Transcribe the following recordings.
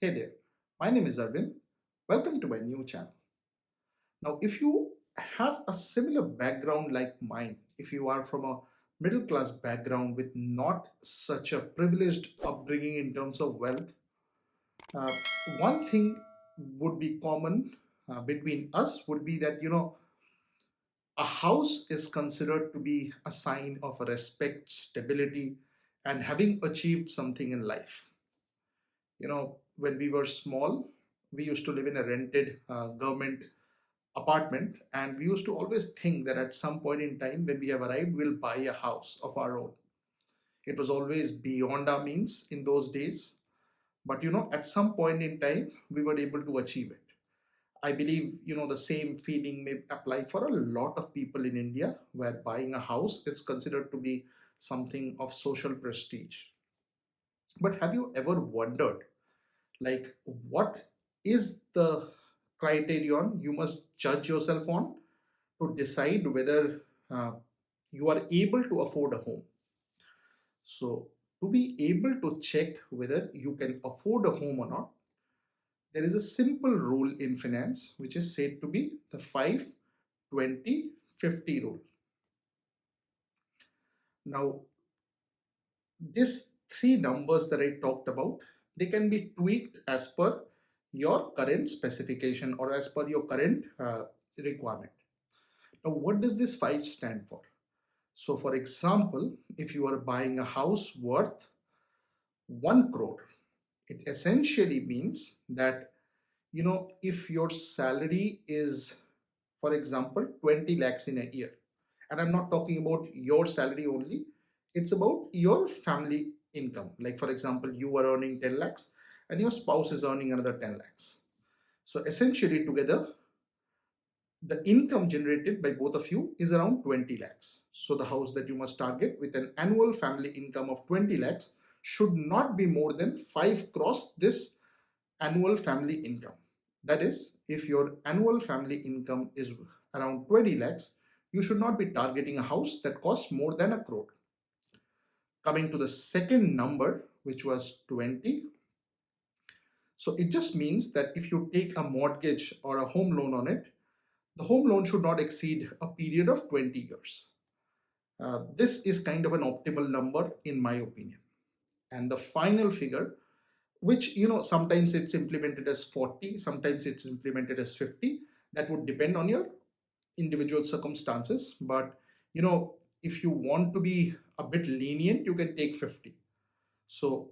Hey there, my name is Arvind. Welcome to my new channel. Now, if you have a similar background like mine, if you are from a middle class background with not such a privileged upbringing in terms of wealth, uh, one thing would be common between us would be that, a house is considered to be a sign of respect, stability, and having achieved something in life. When we were small, we used to live in a rented government apartment, and we used to always think that at some point in time when we have arrived, we'll buy a house of our own. It was always beyond our means in those days, but at some point in time we were able to achieve it. I believe the same feeling may apply for a lot of people in India, where buying a house is considered to be something of social prestige. But have you ever wondered, like, what is the criterion you must judge yourself on to decide whether uh, you are able to afford a home? So, to be able to check whether you can afford a home or not, there is a simple rule in finance which is said to be the 5 20 50 rule. Now, these three numbers that I talked about, they can be tweaked as per your current specification or as per your current requirement. Now, what does this 5 stand for? So, for example, if you are buying a house worth 1 crore, it essentially means that, if your salary is, for example, 20 lakhs in a year, and I'm not talking about your salary only, it's about your family income. Like, for example, you are earning 10 lakhs and your spouse is earning another 10 lakhs. So, essentially, together, the income generated by both of you is around 20 lakhs. So the house that you must target with an annual family income of 20 lakhs should not be more than 5 cross this annual family income. That is, if your annual family income is around 20 lakhs, you should not be targeting a house that costs more than a crore. Coming to the second number, which was 20. So it just means that if you take a mortgage or a home loan on it, the home loan should not exceed a period of 20 years. This is kind of an optimal number in my opinion. And the final figure, which sometimes it's implemented as 40, sometimes it's implemented as 50, that would depend on your individual circumstances. But if you want to be a bit lenient, you can take 50. So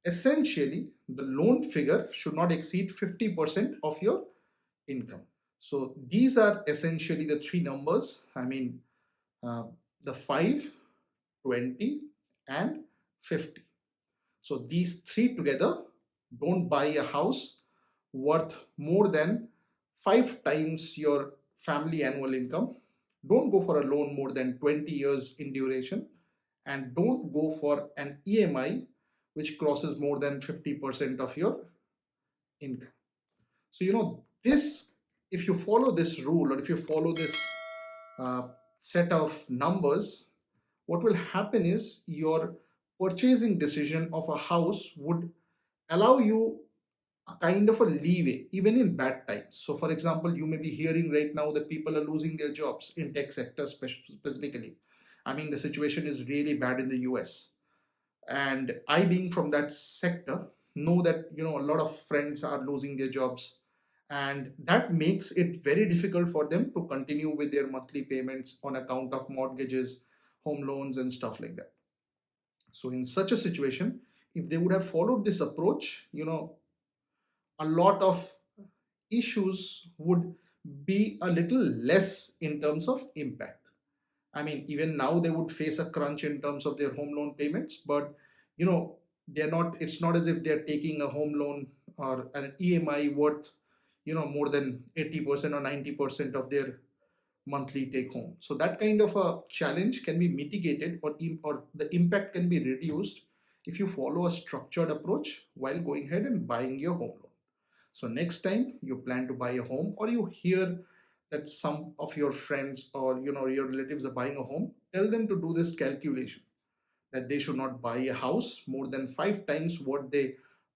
essentially, the loan figure should not exceed 50% of your income. So these are essentially the three numbers. I mean, uh, the 5, 20, and 50. So these three together, don't buy a house worth more than 5 times your family annual income. Don't go for a loan more than 20 years in duration, and don't go for an EMI which crosses more than 50% of your income. So, this, if you follow this rule or if you follow this uh, set of numbers, what will happen is your purchasing decision of a house would allow you a kind of a leeway even in bad times. So for example, you may be hearing right now that people are losing their jobs in tech sector specifically. I mean, the situation is really bad in the US, and I, being from that sector, know that a lot of friends are losing their jobs, and that makes it very difficult for them to continue with their monthly payments on account of mortgages, home loans, and stuff like that. So in such a situation, if they would have followed this approach, a lot of issues would be a little less in terms of impact. I mean, even now they would face a crunch in terms of their home loan payments, but you know, it's not as if they're taking a home loan or an EMI worth, more than 80% or 90% of their monthly take home. So that kind of a challenge can be mitigated, or the impact can be reduced if you follow a structured approach while going ahead and buying your home loan. So next time you plan to buy a home, or you hear that some of your friends or your relatives are buying a home, tell them to do this calculation, that they should not buy a house more than 5 times what they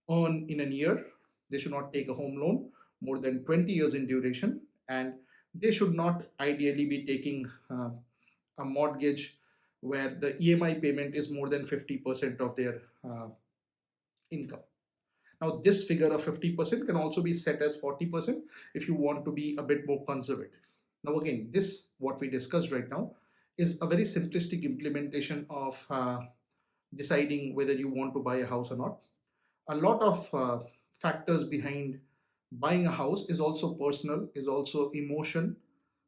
earn in a year, They should not take a home loan more than 20 years in duration, and they should not ideally be taking a mortgage where the EMI payment is more than 50% of their income. Now, this figure of 50% can also be set as 40% if you want to be a bit more conservative. Now, again, this, what we discussed right now, is a very simplistic implementation of deciding whether you want to buy a house or not. A lot of factors behind buying a house is also personal, is also emotion.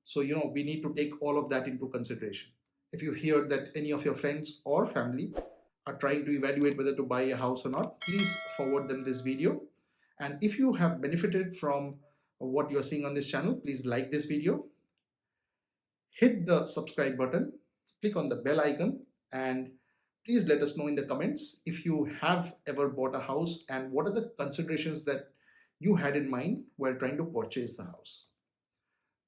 So, we need to take all of that into consideration. If you hear that any of your friends or family are trying to evaluate whether to buy a house or not, please forward them this video. And if you have benefited from what you're seeing on this channel, please like this video, hit the subscribe button, click on the bell icon, and please let us know in the comments if you have ever bought a house and what are the considerations that you had in mind while trying to purchase the house.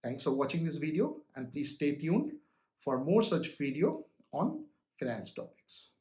Thanks for watching this video, and please stay tuned for more such video on finance topics.